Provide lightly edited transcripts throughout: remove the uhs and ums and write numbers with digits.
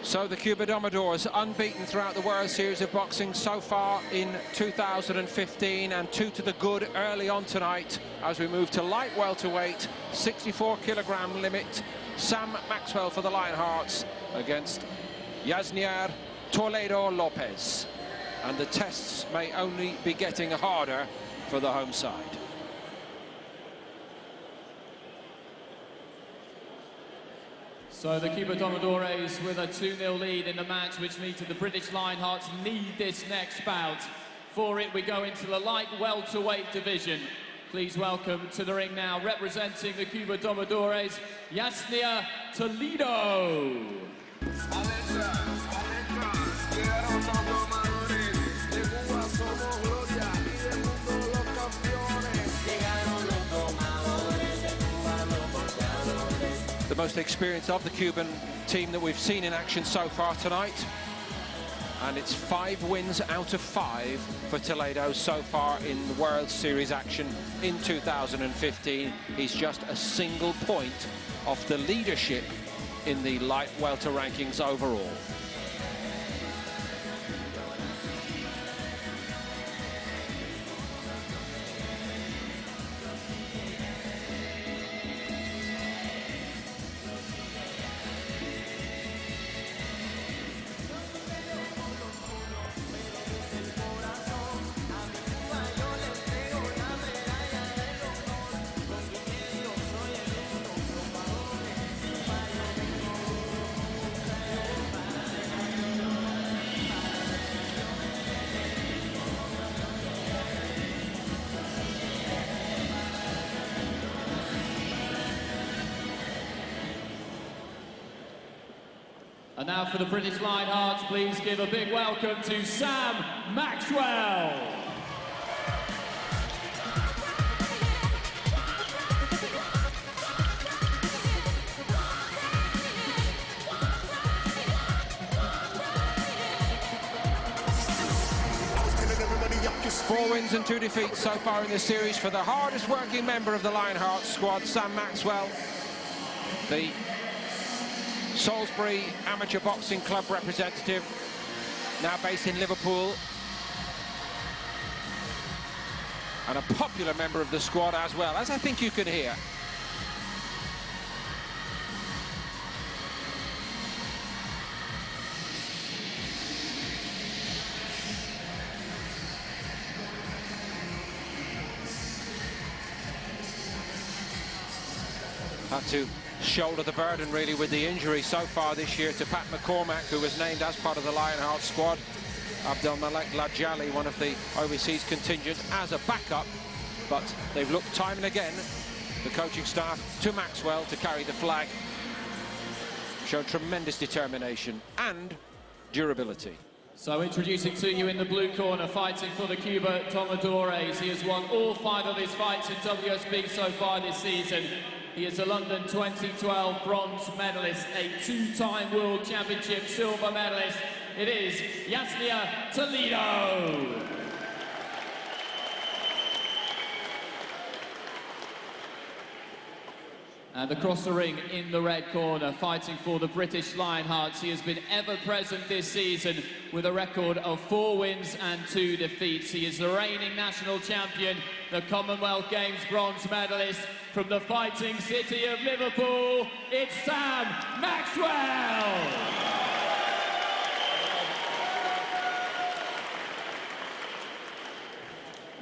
So the Cuba Domadores unbeaten throughout the World Series of Boxing so far in 2015, and two to the good early on tonight as we move to light welterweight, 64-kilogram limit. Sam Maxwell for the Lionhearts against Yasnier Toledo Lopez. And the tests may only be getting harder for the home side. So the Cuba Domadores with a 2-0 lead in the match, which means that the British Lionhearts need this next bout. For it, we go into the light welterweight division. Please welcome to the ring now, representing the Cuba Domadores, Yasnier Toledo. The most experienced of the Cuban team that we've seen in action so far tonight. And it's 5 wins out of 5 for Toledo so far in the World Series action in 2015. He's just a single point off the leadership in the light welter rankings overall. And now for the British Lionhearts, please give a big welcome to Sam Maxwell. Four wins and 2 defeats so far in this series for the hardest working member of the Lionhearts squad, Sam Maxwell. The Salisbury Amateur Boxing Club representative, now based in Liverpool, and a popular member of the squad as well, as I think you can hear. Had to shoulder the burden really with the injury so far this year to Pat McCormack, who was named as part of the Lionhearts squad. Abdelmalek Lajali, one of the overseas contingent, as a backup, but they've looked time and again, the coaching staff, to Maxwell to carry the flag. Showed tremendous determination and durability. So introducing to you in the blue corner, fighting for the Cuba Domadores. He has won all 5 of his fights in WSB so far this season. He is a London 2012 bronze medalist, a 2-time World Championship silver medalist. It is Yasnier Toledo. And across the ring in the red corner, fighting for the British Lionhearts. He has been ever present this season with a record of 4 wins and 2 defeats. He is the reigning national champion, the Commonwealth Games bronze medalist from the fighting city of Liverpool. It's Sam Maxwell.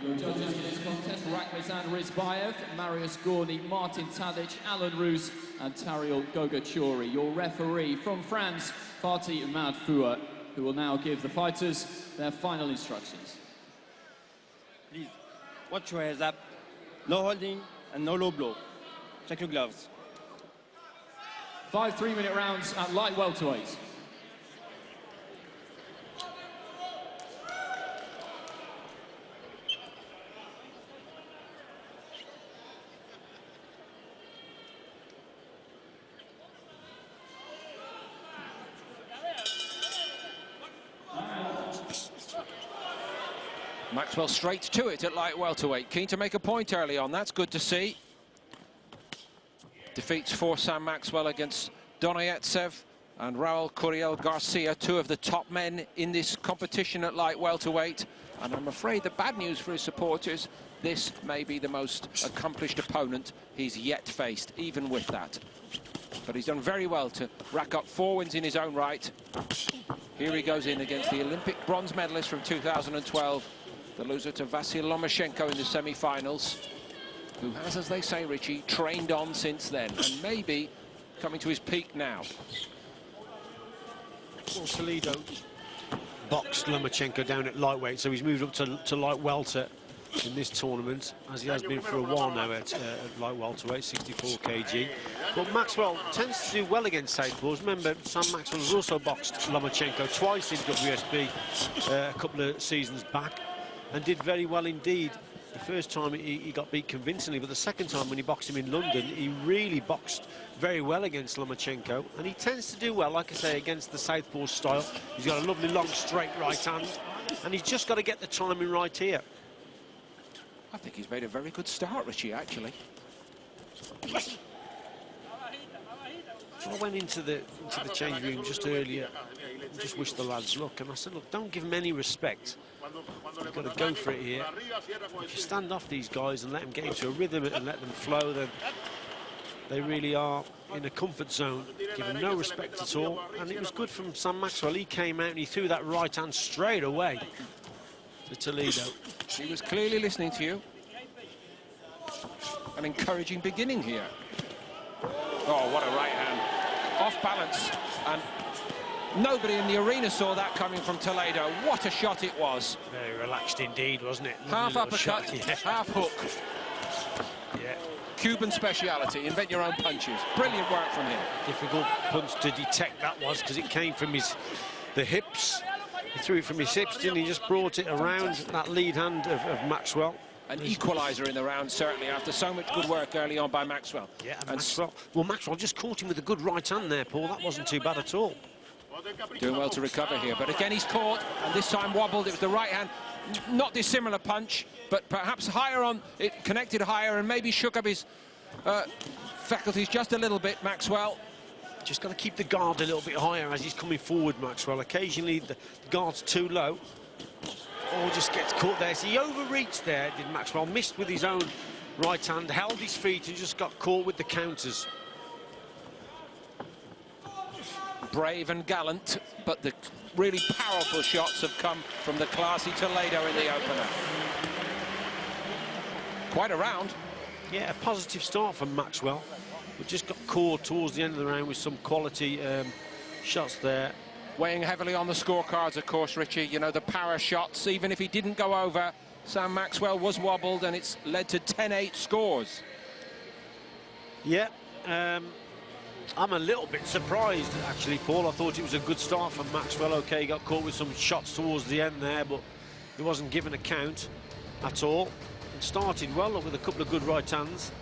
Your judges in this contest, Rakhmazan Rizbayev, Marius Gorny, Martin Tadic, Alan Roos and Tariel Gogachuri. Your referee from France, Fatih Madfoua, who will now give the fighters their final instructions. Please, watch your hands up. No holding and no low blow. Check your gloves. 5 3-minute rounds at light welterweight. Maxwell straight to it at light welterweight, keen to make a point early on. That's good to see. Defeats for Sam Maxwell against Donayetsev and Raul Curiel Garcia, two of the top men in this competition at light welterweight. And I'm afraid the bad news for his supporters, this may be the most accomplished opponent he's yet faced, even with that. But he's done very well to rack up 4 wins in his own right. Here he goes in against the Olympic bronze medalist from 2012, the loser to Vasyl Lomachenko in the semi-finals, who has, as they say, Richie, trained on since then, and maybe coming to his peak now. Well, Toledo boxed Lomachenko down at lightweight, so he's moved up to light welter in this tournament, as he has been for a while now at light welterweight, 64 kg. But Maxwell tends to do well against southpaws. Remember, Sam Maxwell has also boxed Lomachenko twice in WSB a couple of seasons back, and did very well indeed. The first time he got beat convincingly, but the second time when he boxed him in London, he really boxed very well against Lomachenko, and he tends to do well, like I say, against the southpaw style. He's got a lovely long straight right hand, and he's just got to get the timing right here. I think he's made a very good start, Richie, actually. I went into the change room just earlier and just wished the lads luck, and I said, look, don't give them any respect. You've got to go for it here. If you stand off these guys and let them get into a rhythm and let them flow, then they really are in a comfort zone. Give them no respect at all. And it was good from Sam Maxwell. He came out and he threw that right hand straight away to Toledo. He was clearly listening to you. An encouraging beginning here. Oh, what a right hand. Off balance, and nobody in the arena saw that coming from Toledo. What a shot it was. Very relaxed indeed, wasn't it? Half uppercut, yeah. Half hook. Yeah. Cuban speciality, invent your own punches. Brilliant work from him. Difficult punch to detect that was, because it came from the hips. He threw it from his hips, didn't he? Just brought it around that lead hand of Maxwell. An equaliser in the round, certainly, after so much good work early on by Maxwell. Yeah, and Maxwell just caught him with a good right hand there, Paul. That wasn't too bad at all. Doing well to recover here, but again he's caught, and this time wobbled. It was the right hand, not dissimilar punch, but perhaps higher on, it connected higher and maybe shook up his faculties just a little bit, Maxwell. Just got to keep the guard a little bit higher as he's coming forward, Maxwell. Occasionally the guard's too low, or just gets caught there. So he overreached there, did Maxwell, missed with his own right hand, held his feet and just got caught with the counters. Brave and gallant, but the really powerful shots have come from the classy Toledo in the opener. Quite a round. Yeah, a positive start from Maxwell, but just got caught towards the end of the round with some quality shots there. Weighing heavily on the scorecards, of course, Richie. You know, the power shots, even if he didn't go over, Sam Maxwell was wobbled, and it's led to 10-8 scores. Yeah. I'm a little bit surprised, actually, Paul. I thought it was a good start from Maxwell. OK, he got caught with some shots towards the end there, but he wasn't given a count at all. And started well with a couple of good right hands.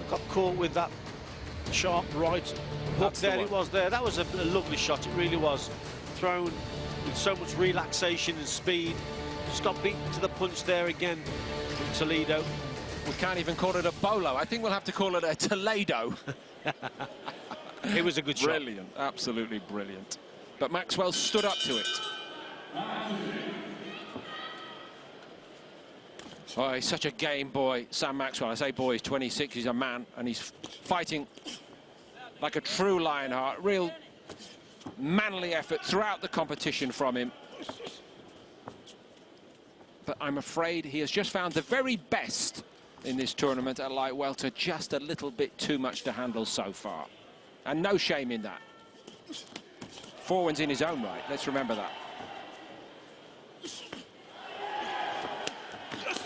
Got caught with that sharp right hook there. It was there. That was a lovely shot. It really was. Thrown with so much relaxation and speed. Just got beaten to the punch there again from Toledo. We can't even call it a bolo. I think we'll have to call it a Toledo. It was a good shot. Brilliant, absolutely brilliant. But Maxwell stood up to it. Oh, he's such a game boy, Sam Maxwell. I say boy, he's 26, he's a man, and he's fighting like a true Lionheart. Real manly effort throughout the competition from him. But I'm afraid he has just found the very best in this tournament at light welter, just a little bit too much to handle so far. And no shame in that. 4 wins in his own right, let's remember that.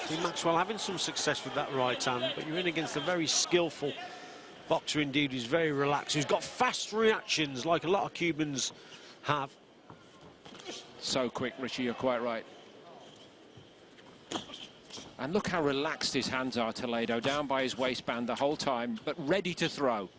See Maxwell having some success with that right hand, but you're in against a very skillful boxer indeed, who's very relaxed, who's got fast reactions like a lot of Cubans have. So quick, Richie, you're quite right. And look how relaxed his hands are, Toledo, down by his waistband the whole time, but ready to throw.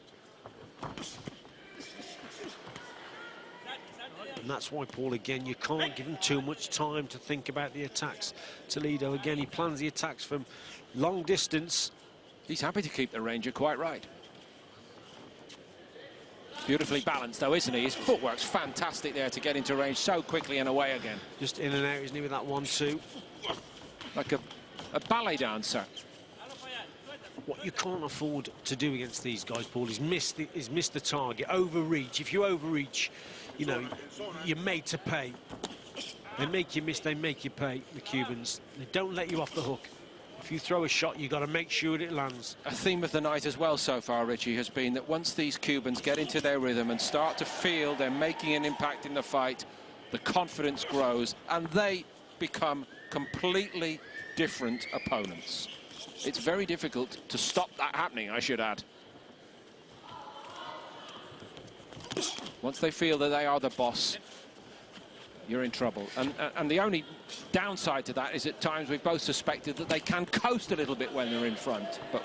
And that's why, Paul, again, you can't give him too much time to think about the attacks. Toledo, again, he plans the attacks from long distance. He's happy to keep the range, you're quite right. Beautifully balanced, though, isn't he? His footwork's fantastic there to get into range so quickly and away again. Just in and out, isn't he, with that 1-2? Like a ballet dancer. What you can't afford to do against these guys, Paul, is miss the target, overreach. If you overreach, you know, you're made to pay. They make you miss, they make you pay, the Cubans. They don't let you off the hook. If you throw a shot, you've got to make sure it lands. A theme of the night as well so far, Richie, has been that once these Cubans get into their rhythm and start to feel they're making an impact in the fight, the confidence grows and they become completely different opponents. It's very difficult to stop that happening, I should add. Once they feel that they are the boss, you're in trouble. And the only downside to that is at times we've both suspected that they can coast a little bit when they're in front. But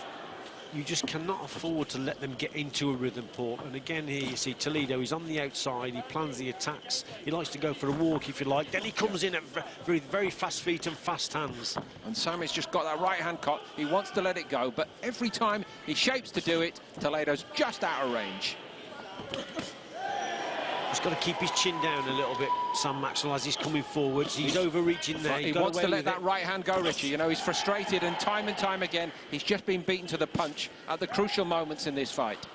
you just cannot afford to let them get into a rhythm, Paul. And again here you see Toledo, he's on the outside, he plans the attacks, he likes to go for a walk if you like, then he comes in at very, very fast feet and fast hands. And Sammy's just got that right hand cut, he wants to let it go, but every time he shapes to do it, Toledo's just out of range. He's got to keep his chin down a little bit, Sam Maxwell, as he's coming forwards. He's overreaching there. He wants to let that right hand go, Richie. You know, he's frustrated, and time again, he's just been beaten to the punch at the crucial moments in this fight.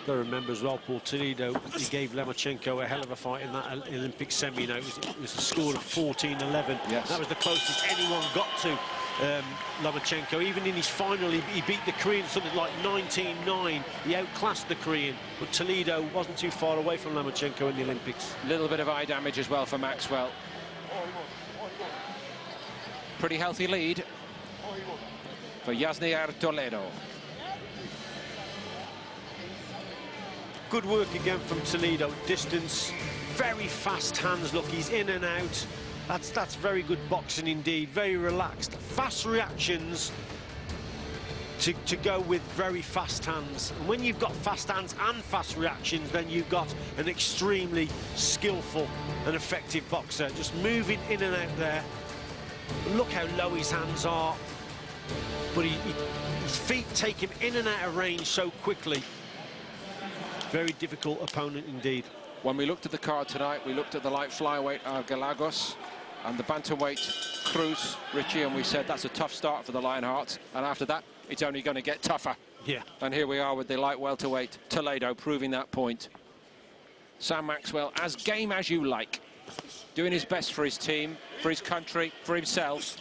Got to remember as well, Paul, Toledo, he gave Lomachenko a hell of a fight in that Olympic semi. You know, it was a score of 14-11. Yes. That was the closest anyone got to Lomachenko. Even in his final, he beat the Korean something like 19-9. He outclassed the Korean, but Toledo wasn't too far away from Lomachenko in the Olympics. A little bit of eye damage as well for Maxwell. Pretty healthy lead for Yasnier Toledo. Good work again from Toledo. Distance, very fast hands. Look, he's in and out. That's very good boxing indeed. Very relaxed, fast reactions to go with very fast hands. And when you've got fast hands and fast reactions, then you've got an extremely skillful and effective boxer. Just moving in and out there. Look how low his hands are. But his feet take him in and out of range so quickly. Very difficult opponent indeed. When we looked at the card tonight, we looked at the light flyweight Galagos and the bantamweight Cruz, Richie, and we said that's a tough start for the Lionhearts. And after that, it's only going to get tougher. Yeah. And here we are with the light welterweight Toledo proving that point. Sam Maxwell, as game as you like, doing his best for his team, for his country, for himself.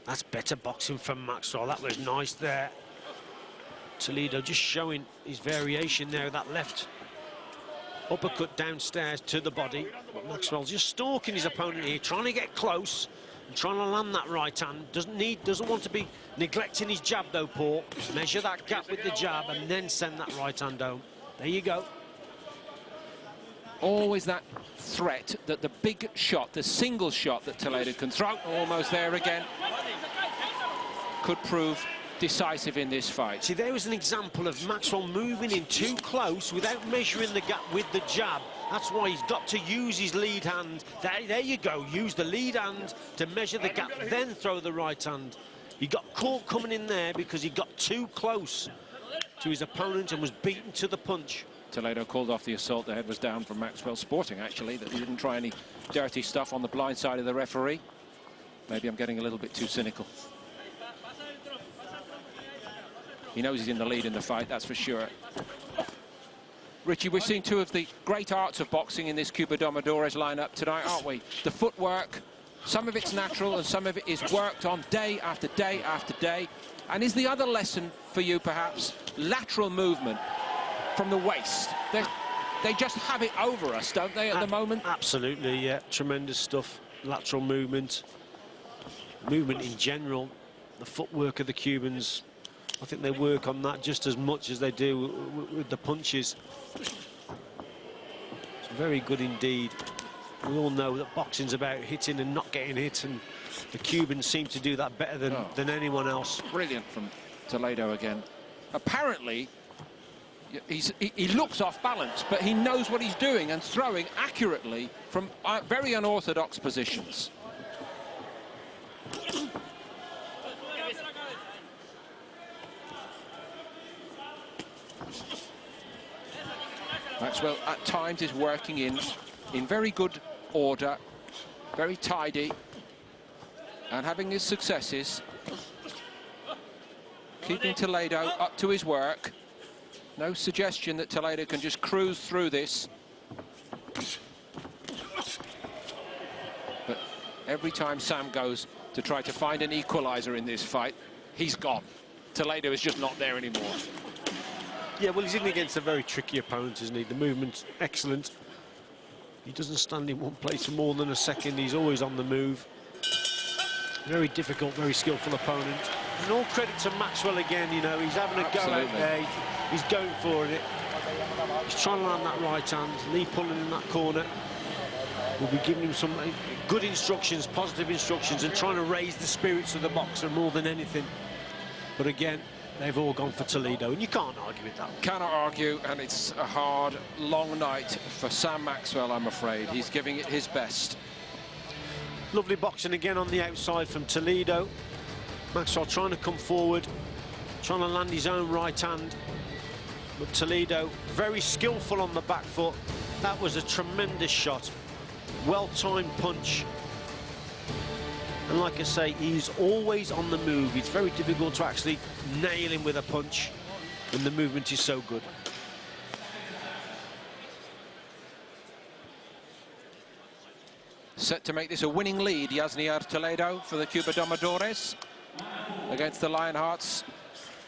That's better boxing from Maxwell. That was nice there. Toledo just showing his variation there, that left uppercut downstairs to the body. But Maxwell's just stalking his opponent here, trying to get close and trying to land that right hand. Doesn't want to be neglecting his jab though, Paul. Measure that gap with the jab and then send that right hand home. There you go. Always that threat that the big shot, the single shot that Toledo can throw, almost there again, could prove decisive in this fight. See, there was an example of Maxwell moving in too close without measuring the gap with the jab. That's why he's got to use his lead hand. There you go, use the lead hand to measure the gap, then throw the right hand. He got caught coming in there because he got too close to his opponent and was beaten to the punch. Toledo called off the assault. The head was down from Maxwell, sporting actually that he didn't try any dirty stuff on the blind side of the referee. Maybe I'm getting a little bit too cynical. He knows he's in the lead in the fight, that's for sure. Richie, we're seeing two of the great arts of boxing in this Cuba Domadores lineup tonight, aren't we? The footwork, some of it's natural and some of it is worked on day after day after day. And is the other lesson for you, perhaps, lateral movement from the waist? They just have it over us, don't they, at the moment? Absolutely, yeah. Tremendous stuff. Lateral movement. Movement in general. The footwork of the Cubans, I think they work on that just as much as they do with the punches. It's very good indeed. We all know that boxing's about hitting and not getting hit, and the Cubans seem to do that better than anyone else. Brilliant from Toledo again. Apparently, He looks off balance, but he knows what he's doing and throwing accurately from very unorthodox positions. Maxwell at times is working in very good order, very tidy, and having his successes, keeping Toledo up to his work. No suggestion that Toledo can just cruise through this. But every time Sam goes to try to find an equalizer in this fight, he's gone. Toledo is just not there anymore. Yeah, well, he's in against a very tricky opponent, isn't he? The movement's excellent. He doesn't stand in one place for more than a second. He's always on the move. Very difficult, very skillful opponent. And all credit to Maxwell again, you know, he's having a go out there. He's going for it. He's trying to land that right hand. Lee pulling in that corner. We'll be giving him some good instructions, positive instructions, and trying to raise the spirits of the boxer more than anything. But again, they've all gone for Toledo, and you can't argue with that. Cannot argue, and it's a hard, long night for Sam Maxwell, I'm afraid. He's giving it his best. Lovely boxing again on the outside from Toledo. Maxwell trying to come forward, trying to land his own right hand. But Toledo very skillful on the back foot. That was a tremendous shot. Well-timed punch. And like I say, he's always on the move. It's very difficult to actually nail him with a punch when the movement is so good. Set to make this a winning lead, Yasnier Toledo for the Cuba Domadores against the Lionhearts.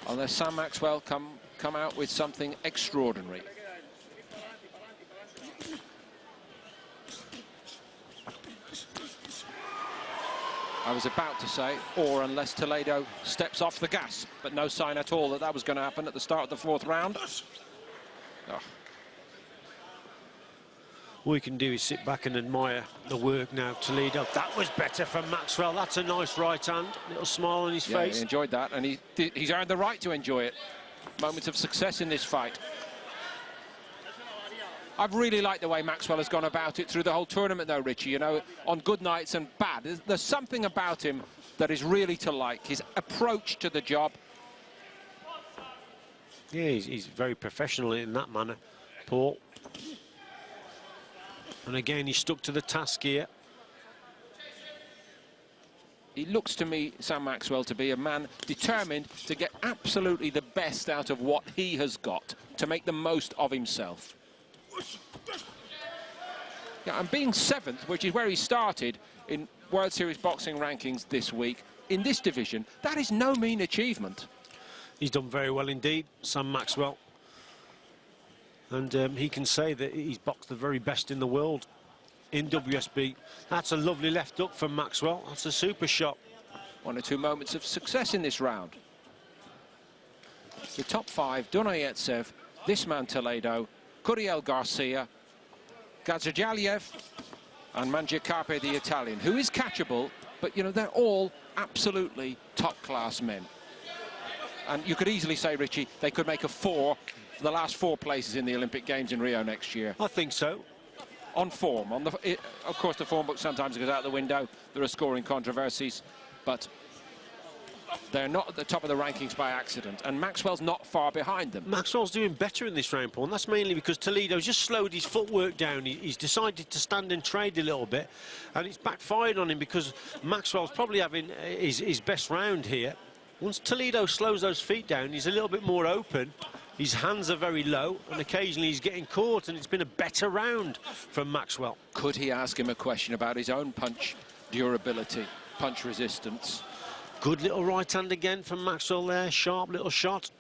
Unless Sam Maxwell come out with something extraordinary. I was about to say, or unless Toledo steps off the gas, but no sign at all that that was going to happen at the start of the fourth round. Oh. All you can do is sit back and admire the work now, Toledo. That was better from Maxwell. That's a nice right hand. Little smile on his face. He enjoyed that, and he's earned the right to enjoy it. Moments of success in this fight. I've really liked the way Maxwell has gone about it through the whole tournament, though, Richie. You know, on good nights and bad. There's something about him that is really to like. His approach to the job. Yeah, he's very professional in that manner, Paul. And again, he stuck to the task here. He looks to me, Sam Maxwell, to be a man determined to get absolutely the best out of what he has got, to make the most of himself. Yeah, and being 7th, which is where he started in World Series boxing rankings this week, in this division, that is no mean achievement. He's done very well indeed, Sam Maxwell. And he can say that he's boxed the very best in the world in WSB. That's a lovely left hook from Maxwell. That's a super shot. 1 or 2 moments of success in this round. The top 5, Donayev, this man Toledo, Curiel Garcia, Gazajaliev, and Mangiacarpe, the Italian, who is catchable, but, you know, they're all absolutely top-class men. And you could easily say, Richie, they could make a 4 for the last 4 places in the Olympic Games in Rio next year. I think so. On form. Of course, the form book sometimes goes out the window. There are scoring controversies, but they're not at the top of the rankings by accident, and Maxwell's not far behind them. Maxwell's doing better in this round, Paul, and that's mainly because Toledo's just slowed his footwork down. He's decided to stand and trade a little bit, and it's backfired on him because Maxwell's probably having his best round here. Once Toledo slows those feet down, he's a little bit more open. His hands are very low, and occasionally he's getting caught, and it's been a better round from Maxwell. Could he ask him a question about his own punch durability, punch resistance? Good little right hand again from Maxwell there, sharp little shot.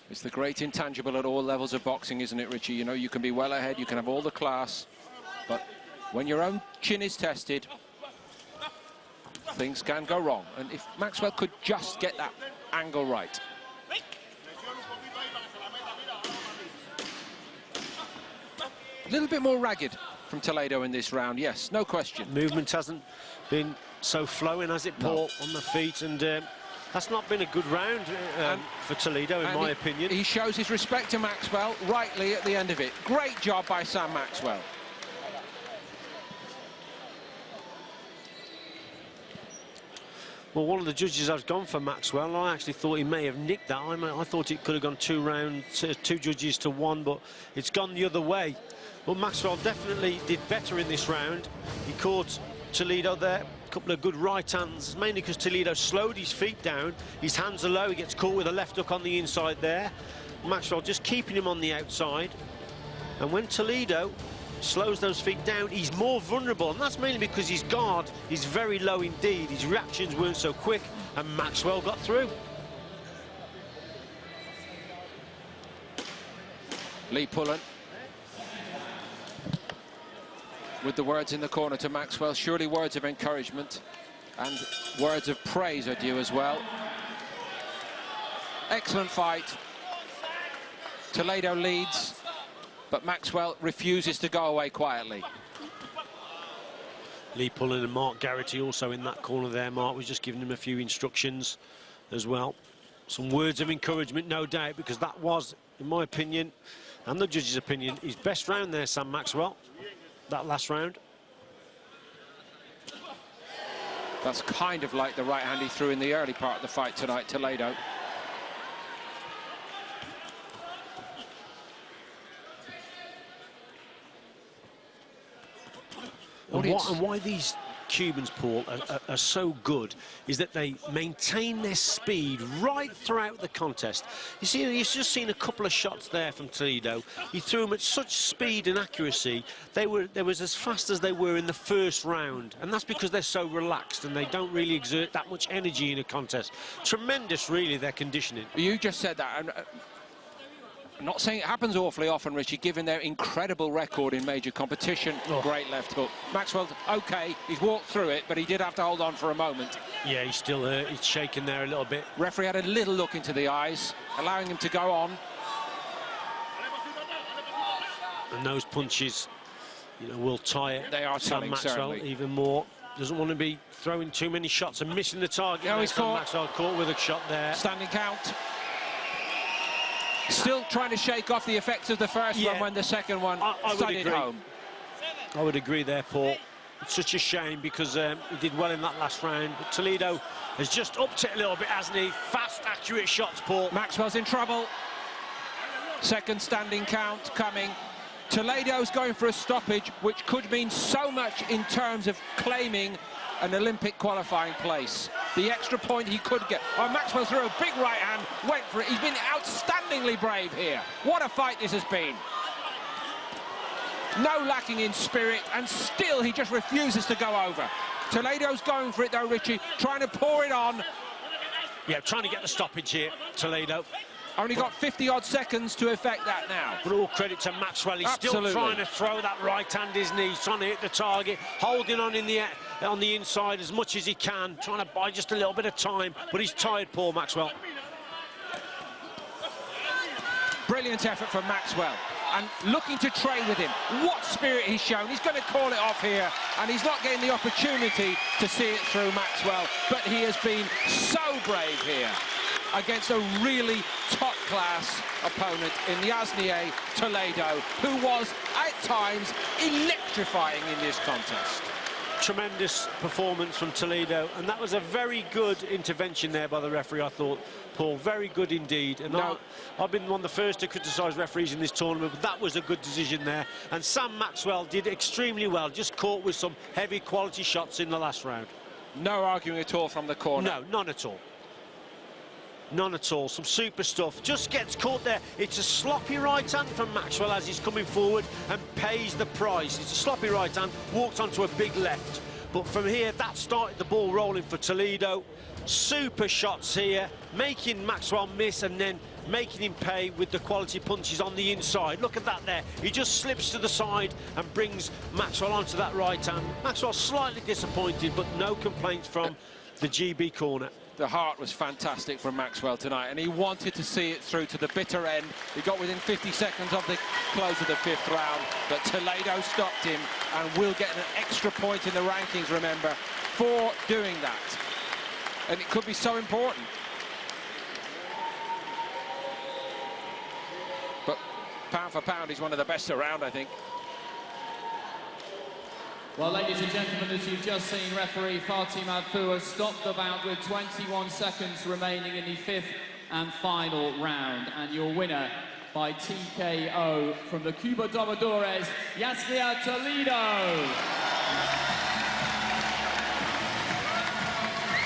It's the great intangible at all levels of boxing, isn't it, Richie? You know, you can be well ahead, you can have all the class, but when your own chin is tested, things can go wrong. And if Maxwell could just get that angle right. A little bit more ragged from Toledo in this round, yes, no question. Movement hasn't been so flowing, has it, Paul, on the feet, and That's not been a good round for Toledo, in my opinion. He shows his respect to Maxwell rightly at the end of it. Great job by Sam Maxwell. Well, one of the judges has gone for Maxwell, and I actually thought he may have nicked that. I thought it could have gone 2 rounds, 2 judges to 1, but it's gone the other way. But Maxwell definitely did better in this round. He caught Toledo there. A couple of good right hands, mainly because Toledo slowed his feet down. His hands are low. He gets caught with a left hook on the inside there. Maxwell just keeping him on the outside. And when Toledo slows those feet down, he's more vulnerable, and that's mainly because his guard is very low indeed. His reactions weren't so quick, and Maxwell got through. Lee Pullen with the words in the corner to Maxwell. Surely words of encouragement and words of praise are due as well. Excellent fight. Toledo leads, but Maxwell refuses to go away quietly. Lee Pullen and Mark Garrity also in that corner there. Mark was just giving him a few instructions as well. Some words of encouragement, no doubt, because that was, in my opinion, and the judge's opinion, his best round there, Sam Maxwell, that last round. That's kind of like the right hand he threw in the early part of the fight tonight, Toledo. And why these Cubans, Paul, are so good is that they maintain their speed right throughout the contest. You see, you've just seen a couple of shots there from Toledo. He threw them at such speed and accuracy. They was as fast as they were in the first round, and that's because they're so relaxed and they don't really exert that much energy in a contest. Tremendous, really, their conditioning. You just said that. I'm not saying it happens awfully often, Richie, given their incredible record in major competition. Great left hook. Maxwell's okay, he's walked through it, but he did have to hold on for a moment. Yeah, he's still hurt, he's shaking there a little bit. Referee had a little look into the eyes, allowing him to go on. And those punches, you know, will tire They are Sam telling, Maxwell certainly. even more. Doesn't want to be throwing too many shots and missing the target. No, he's caught. Maxwell caught with a shot there. Standing count. Still trying to shake off the effects of the first one when the second one studied home. I would agree there, Paul. It's such a shame because he did well in that last round. But Toledo has just upped it a little bit, hasn't he? Fast, accurate shots, Paul. Maxwell's in trouble. Second standing count coming. Toledo's going for a stoppage, which could mean so much in terms of claiming an Olympic qualifying place. The extra point he could get. Oh, Maxwell threw a big right hand, went for it. He's been outstandingly brave here. What a fight this has been. No lacking in spirit, and still he just refuses to go over. Toledo's going for it though, Richie, trying to pour it on. Yeah, trying to get the stoppage here, Toledo. Only got 50-odd seconds to effect that now. But all credit to Maxwell. He's still trying to throw that right hand his knees, trying to hit the target, holding on on the inside as much as he can, trying to buy just a little bit of time. But he's tired, Paul Maxwell. Brilliant effort from Maxwell, and looking to trade with him. What spirit he's shown. He's going to call it off here, and he's not getting the opportunity to see it through, Maxwell, but he has been so brave here against a really top-class opponent in Yasnier Toledo, who was, at times, electrifying in this contest. Tremendous performance from Toledo, and that was a very good intervention there by the referee, I thought, Paul. Very good indeed. And I've been one of the first to criticise referees in this tournament, but that was a good decision there. And Sam Maxwell did extremely well, just caught with some heavy quality shots in the last round. No arguing at all from the corner. No, none at all. None at all. Some super stuff. Just gets caught there. It's a sloppy right hand from Maxwell as he's coming forward and pays the price. It's a sloppy right hand, walked onto a big left. But from here, that started the ball rolling for Toledo. Super shots here, making Maxwell miss and then making him pay with the quality punches on the inside. Look at that there. He just slips to the side and brings Maxwell onto that right hand. Maxwell slightly disappointed, but no complaints from the GB corner. The heart was fantastic from Maxwell tonight, and he wanted to see it through to the bitter end. He got within 50 seconds of the close of the 5th round, but Toledo stopped him and will get an extra point in the rankings, remember, for doing that. and it could be so important. But pound for pound, he's one of the best around, I think. Well, ladies and gentlemen, as you've just seen, referee Fatih Madfou has stopped the bout with 21 seconds remaining in the 5th and final round. And your winner by TKO from the Cuba Domadores, Yasnier Toledo.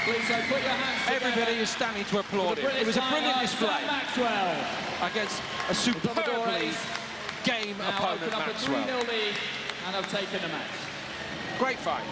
Please, so put your hands together. Everybody is standing to applaud him. It was a brilliant display MAXWELL against a superbly game now opponent, open up a Maxwell. 3-0 lead and have taken the match. Great fight.